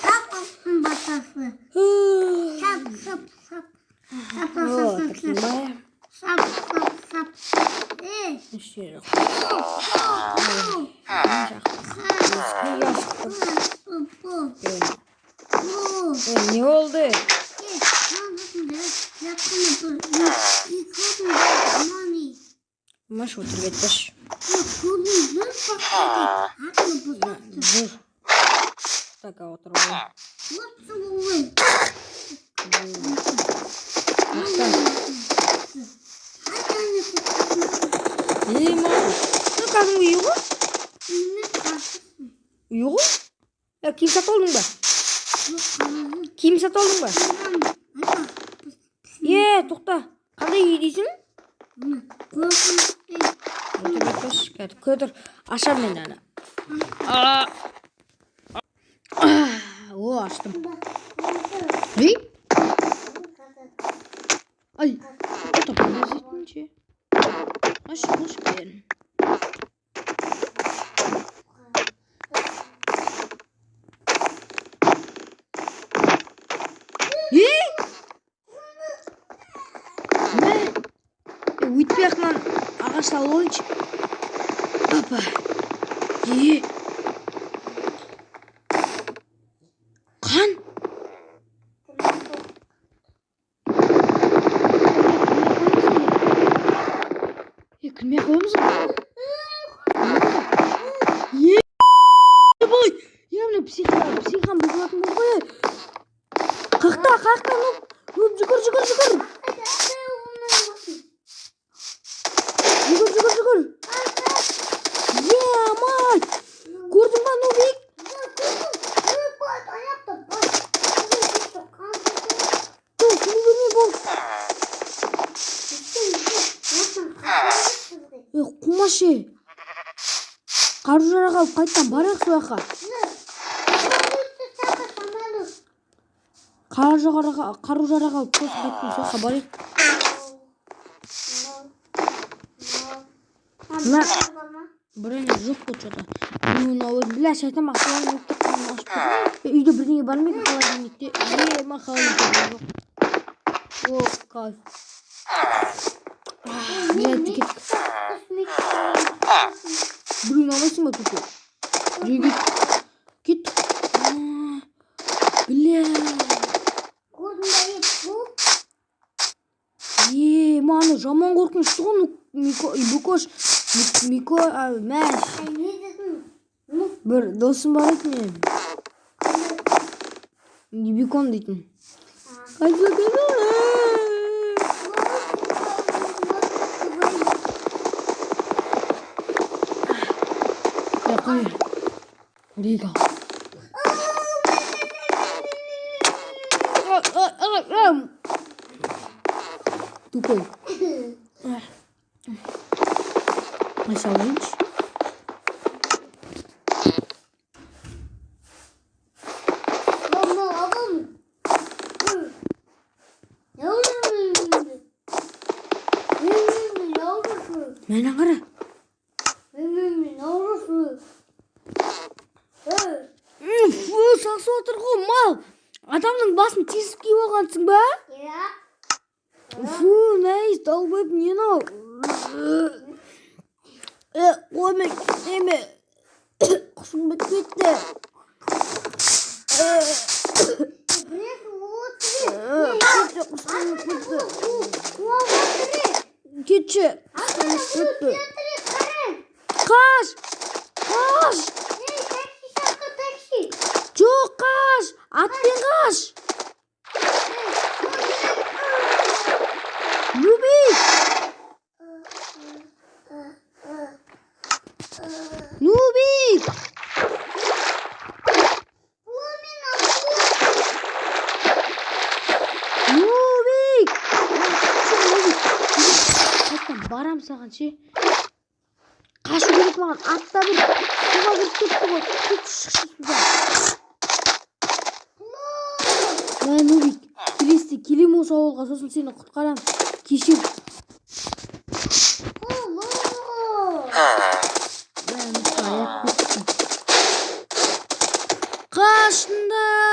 Sapın batası. Sap. Ne oldu? Маш otur betler. Dur. Так, otur. Kan uyuyor? Uyuyor? Ya kim satı oldun be? Kim satı oldun be? Toqta. Qanday yeydisin? Kötür. Aşar meni ana. Açtım. Ne? Ay. Topu lezzetlince. Hoş geldin. Үйтпеқман ағашта ойыншы. Папа. Қан? Кірмей қойымыз ба? Бой! Мені психам бұзылатын бұл ғой. Қақта, нұп, жүгір. Жүгір. Май! Көрдің ба, Нубик? Қумашы. Қару-жарақ алып қайттан барайық сояққа. Қару-жарақ алып қайттан сояққа барайық. Біріне жоқ бұл что-то. Бля, шайтан мақсаларын өтті қанын ашып. Үйде бірдеңе бар ма екен холодильникте? Холодильникте жоқ. О, кайф. Жайты кеттік. Блин, алмайсың ба тут? Жай кеттік. Бля. Маны жаман қорқынышты ғой. Букош. Мико, мәш. Бір досым бар екен мен. Бикон дейтін. Қайсы қой. Рига. Тупой. Масалынч. Мені қара. Сақсы отыр ғой, мал. Адамның басын тесіп киіп алғансың ба? Нәйіз, Тауып, не нау? Қоймай, неме. Құшың бітметті. Кетші. Қаш. Жоқ, қаш. Атпен қаш. Нубик. Барам саған ше. Қашу керек маған. Атта бір суға кіріп кетті ғой. Шықшы судан. Нубик, келесте келем осы ауылға, сосын сені құтқарам. Кешір. Қашында